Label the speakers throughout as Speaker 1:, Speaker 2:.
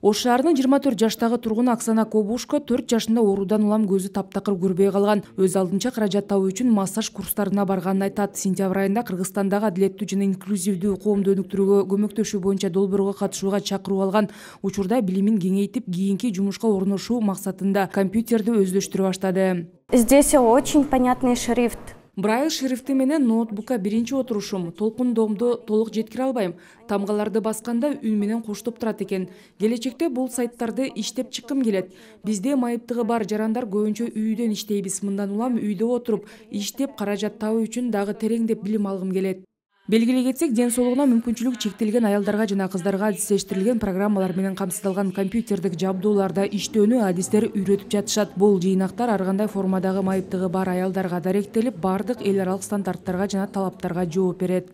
Speaker 1: Ош шаарынын 24 жаштагы тургуну Оксана Кобушко 4 жашында оорудан улам көзү таптакыр көрбөй калган. Өз алдынча каражат табуу үчүн массаж курстарына барганын айтат. Сентябрь айында Кыргызстандагы адилеттүү жана инклюзивдүү коомду өнүктүрүүгө көмөктөшүү боюнча долбоорго катышууга чакыруу алган. Учурда билимин кеңейтип, кийинки жумушка орношуу максатында компьютерди өздөштүрө баштады.
Speaker 2: Здесь очень понятный шрифт.
Speaker 1: Braille шрифти менен ноутбукка биринчи отурушум. Толкундоомду толук жеткире албайм. Тамгаларды басканда үн менен коштоп турат экен. Келечекте бул сайттарды иштеп чыккым келет. Бизде майыптыгы бар жарандар көбүнчө үйдөн иштейбиз. Мындан улам үйдө отуруп, иштеп каражат табуу үчүн дагы тереңдеп билим алгым келет. Белгилей кетсек, ден соолугуна мүмкүнчүлүгү чектелген аялдарга жана кыздарга адистештирилген программалар менен камсыздалган компьютердик жабдууларда иштөөнү адистер үйрөтүп жатышат. Бул жыйнактар ар кандай формадагы майыптыгы бар аялдарга даректелип, бардык эл аралык стандарттарга жана талаптарга жооп берет.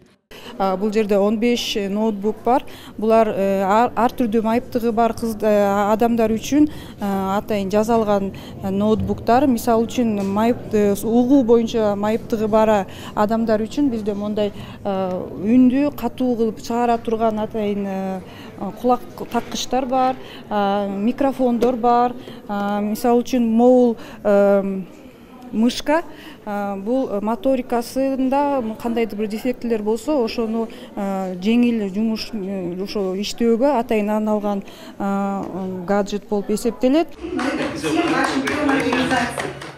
Speaker 3: Бул жерде 15 ноутбук бар. Булар ар түрдүү майыптыгы бар адамдар үчүн атайын жасалган ноутбуктар. Мисалы үчүн угуу боюнча майыптыгы бар адамдар үчүн бизде мондай үндү катуу кылып чыгара турган атайын кулак таккычтар бар, микрофондор бар. Мисалы үчүн моул мышка, бул моторикасында кандайдыр бир дефектилер болсо, ошону жеңил жумуш ошо иштөөгө атайын арналган гаджет болуп эсептелет.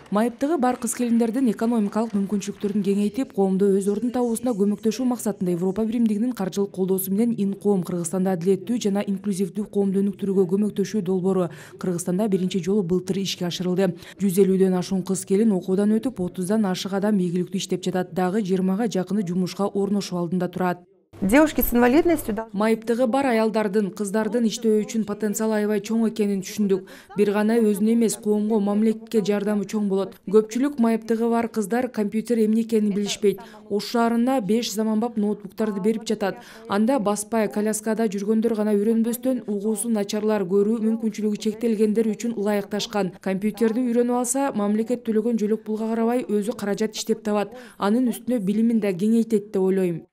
Speaker 1: Майыптыгы бар кыз-келиндердин экономикалык мүмкүнчүлүктөрүн кеңейтип, коомдо өз ордун табуусуна көмөктөшүү максатында Европа биримдигинин каржылык колдоосу менен Инкоом Кыргызстанда адилеттүү жана инклюзивдүү коомду өнүктүрүүгө көмөктөшүү долбоору Кыргызстанда биринчи жолу былтыр ишке ашырылды. 150дөн ашуун кыз-келин окуудан өтүп, 30дан ашык адам ийгиликтүү иштеп жатат. Дагы 20га жакыны жумушка орношуу алдында турат.
Speaker 4: Девушки с инвалидностью.
Speaker 1: Майыптыгы бар аялдардын, кыздардын иштөө үчүн потенциалы аябай чоң экенин түшүндүк. Бир гана өзүнө эмес, коомго, мамлекетке жардамы чоң болот. Көпчүлүк майыптыгы бар кыздар компьютер эмне экенин билишпейт. Ош шаарына 5 заманбап ноутбуктарды берип жатат. Анда баспай, коляскада жүргөндөр гана үйрөнбөстөн, угуусу начарлар, көрүү мүмкүнчүлүгү чектелгендер үчүн ылайыкташкан. Компьютерди үйрөнүп алса, мамлекет төлөгөн жөлөк пулга карабай өзү каражат иштеп табат. Анын үстүнө билимин да кеңейтет деп ойлойм.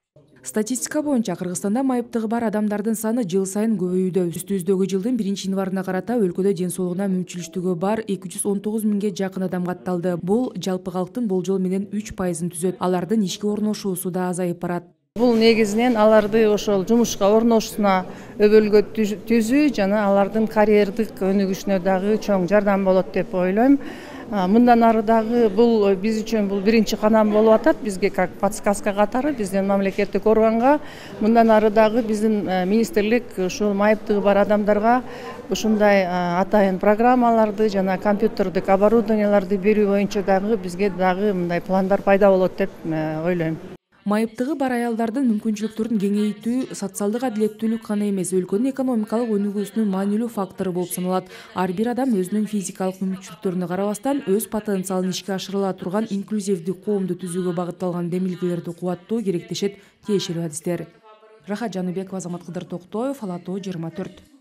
Speaker 1: Статистика боюнча Кыргызстанда майыптыгы бар адамдардын саны жыл сайын көбөйүүдө. Үстүбүздөгү жылдын 1-январына карата өлкөдө ден соолугуна мүмкүнчүлүгү бар 219 миңге жакын адам катталды. Бул жалпы калктын болжол менен 3% түзөт. Алардын ишке орношуусу да азайып барат.
Speaker 5: Бул негизинен аларды ошол жумушка орношуусуна өбөлгө түзүү жана алардын карьердик өнүгүшүнө дагы чоң жардам болот деп ойлойм. Мындан ары дагы бул биз үчүн бул биринчи кадам болуп атат. Бизге как подсказка катары биздин мамлекеттик органга мындан ары дагы биздин министрлик ушул майыптыгы бар адамдарга ушундай атайын программаларды жана компьютердик оборудованияларды берүү боюнча дагы бизге дагы мындай пландар пайда болот деп ойлойм.
Speaker 1: Майыптыгы бар аялдардын мүмкүнчүлүктөрүн кеңейтүү социалдык адилеттүүлүк гана эмес, өлкөнүн экономикалык өнүгүүсүнүн маанилүү фактору болуп саналат. Ар бир адам өзүнүн физикалык мүмкүнчүлүктөрүнө карабастан өз потенциалын ишке ашырыла турган инклюзивдүү коомду түзүүгө багытталган демилгелерди кубаттоо керектешет, тиешелүү адистер. Рахат Жаныбекова, Азамат Кыдыр Токтоев, Ала Тоо 24.